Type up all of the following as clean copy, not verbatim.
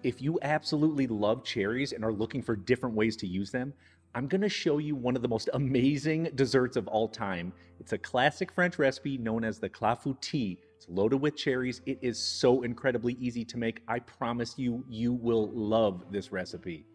If you absolutely love cherries and are looking for different ways to use them, I'm going to show you one of the most amazing desserts of all time. It's a classic French recipe known as the Clafoutis. It's loaded with cherries. It is so incredibly easy to make. I promise you, you will love this recipe.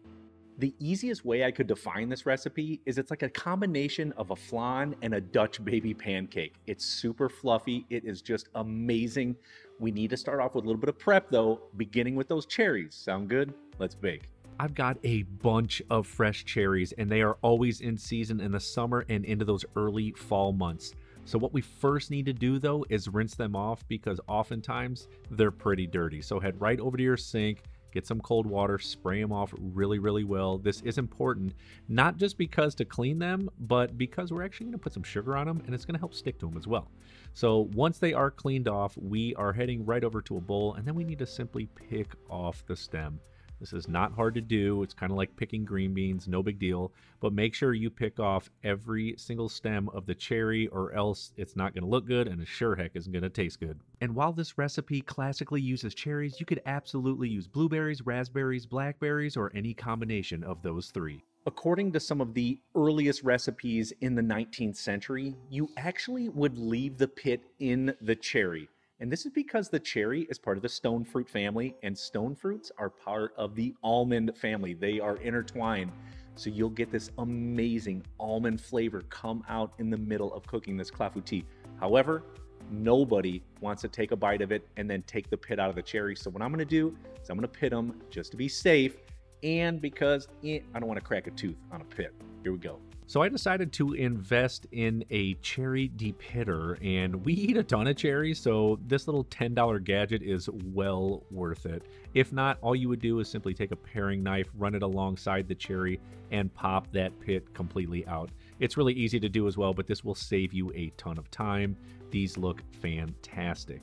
The easiest way I could define this recipe is it's like a combination of a flan and a Dutch baby pancake. It's super fluffy. It is just amazing. We need to start off with a little bit of prep though, beginning with those cherries. Sound good? Let's bake. I've got a bunch of fresh cherries, and they are always in season in the summer and into those early fall months. So what we first need to do though is rinse them off because oftentimes they're pretty dirty. So head right over to your sink, get some cold water, spray them off really, really well. This is important, not just because to clean them, but because we're actually gonna put some sugar on them and it's gonna help stick to them as well. So once they are cleaned off, we are heading right over to a bowl, and then we need to simply pick off the stem. This is not hard to do. It's kind of like picking green beans, no big deal. But make sure you pick off every single stem of the cherry, or else it's not going to look good and it sure heck isn't going to taste good. And while this recipe classically uses cherries, you could absolutely use blueberries, raspberries, blackberries, or any combination of those three. According to some of the earliest recipes in the 19th century, you actually would leave the pit in the cherry. And this is because the cherry is part of the stone fruit family, and stone fruits are part of the almond family. They are intertwined. So you'll get this amazing almond flavor come out in the middle of cooking this clafoutis. However, nobody wants to take a bite of it and then take the pit out of the cherry. So what I'm gonna do is I'm gonna pit them just to be safe, and because I don't wanna crack a tooth on a pit. Here we go. So I decided to invest in a cherry depitter, and we eat a ton of cherries, so this little $10 gadget is well worth it. If not, all you would do is simply take a paring knife, run it alongside the cherry, and pop that pit completely out. It's really easy to do as well, but this will save you a ton of time. These look fantastic.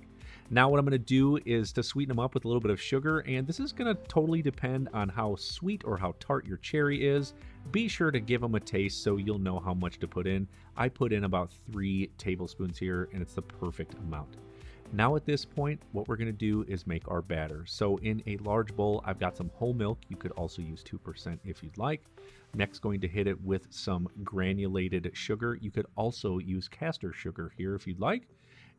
Now what I'm going to do is to sweeten them up with a little bit of sugar, and this is going to totally depend on how sweet or how tart your cherry is. Be sure to give them a taste so you'll know how much to put in. I put in about 3 tablespoons here, and it's the perfect amount. Now at this point, what we're going to do is make our batter. So in a large bowl, I've got some whole milk. You could also use 2% if you'd like. Next, going to hit it with some granulated sugar. You could also use caster sugar here if you'd like.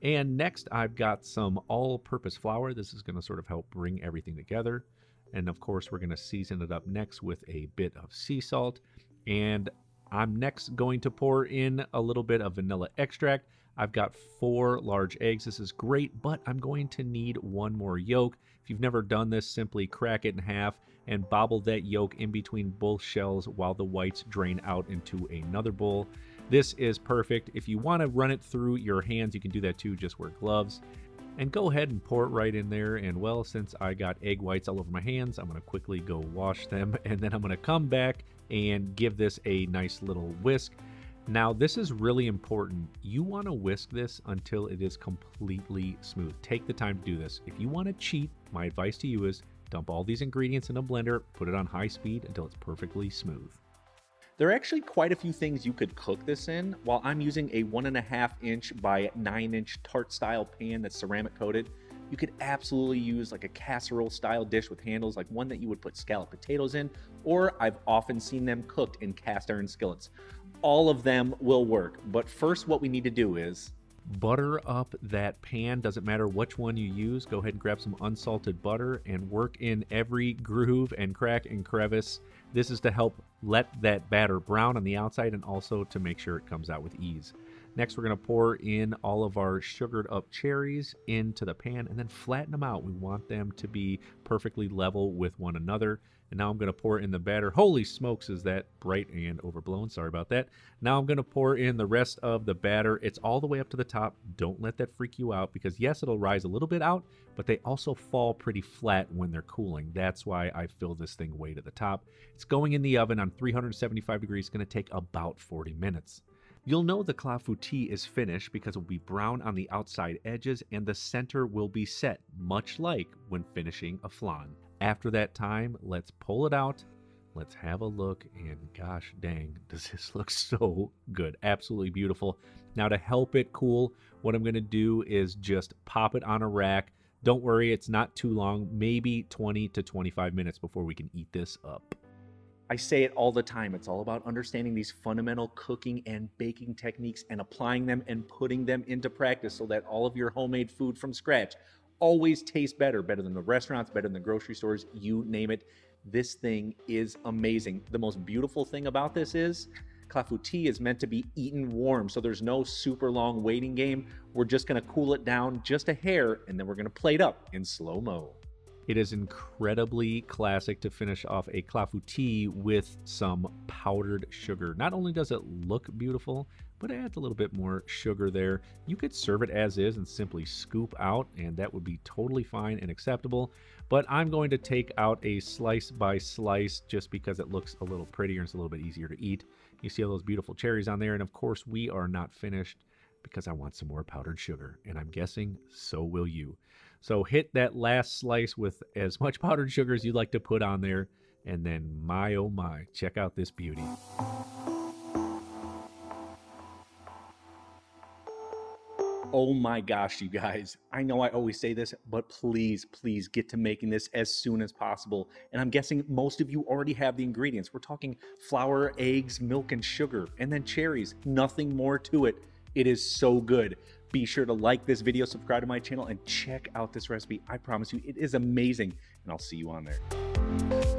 And next, I've got some all-purpose flour. This is going to sort of help bring everything together. And of course, we're going to season it up next with a bit of sea salt. And I'm next going to pour in a little bit of vanilla extract. I've got 4 large eggs. This is great, but I'm going to need 1 more yolk. If you've never done this, simply crack it in half and bobble that yolk in between both shells while the whites drain out into another bowl. This is perfect. If you want to run it through your hands, you can do that too, just wear gloves. And go ahead and pour it right in there. And well, since I got egg whites all over my hands, I'm going to quickly go wash them. And then I'm going to come back and give this a nice little whisk. Now, this is really important. You want to whisk this until it is completely smooth. Take the time to do this. If you want to cheat, my advice to you is dump all these ingredients in a blender, put it on high speed until it's perfectly smooth. There are actually quite a few things you could cook this in. While I'm using a 1.5 inch by 9 inch tart style pan that's ceramic coated, you could absolutely use like a casserole style dish with handles, like one that you would put scalloped potatoes in, or I've often seen them cooked in cast iron skillets. All of them will work, but first what we need to do is butter up that pan. Doesn't matter which one you use. Go ahead and grab some unsalted butter and work in every groove and crack and crevice. This is to help let that batter brown on the outside and also to make sure it comes out with ease. Next, we're going to pour in all of our sugared up cherries into the pan and then flatten them out. We want them to be perfectly level with one another. And now I'm going to pour in the batter. Holy smokes, is that bright and overblown. Sorry about that. Now I'm going to pour in the rest of the batter. It's all the way up to the top. Don't let that freak you out because yes, it'll rise a little bit out, but they also fall pretty flat when they're cooling. That's why I fill this thing way to the top. It's going in the oven on 375 degrees. It's going to take about 40 minutes. You'll know the clafoutis is finished because it will be brown on the outside edges and the center will be set, much like when finishing a flan. After that time, let's pull it out. Let's have a look, and gosh dang, does this look so good. Absolutely beautiful. Now to help it cool, what I'm going to do is just pop it on a rack, Don't worry, it's not too long, maybe 20 to 25 minutes before we can eat this up. I say it all the time. It's all about understanding these fundamental cooking and baking techniques and applying them and putting them into practice so that all of your homemade food from scratch always tastes better than the restaurants, better than the grocery stores, you name it. This thing is amazing. The most beautiful thing about this is Clafoutis is meant to be eaten warm, so there's no super long waiting game. We're just gonna cool it down just a hair, and then we're gonna plate up in slow-mo. It is incredibly classic to finish off a clafoutis with some powdered sugar. Not only does it look beautiful, but it adds a little bit more sugar there. You could serve it as is and simply scoop out, and that would be totally fine and acceptable. But I'm going to take out a slice by slice just because it looks a little prettier and it's a little bit easier to eat. You see all those beautiful cherries on there, and of course we are not finished because I want some more powdered sugar, and I'm guessing so will you. So hit that last slice with as much powdered sugar as you'd like to put on there, and then my oh my, check out this beauty. Oh my gosh, you guys. I know I always say this, but please, please get to making this as soon as possible. And I'm guessing most of you already have the ingredients. We're talking flour, eggs, milk, and sugar, and then cherries. Nothing more to it. It is so good. Be sure to like this video, subscribe to my channel, and check out this recipe. I promise you, it is amazing, and I'll see you on there.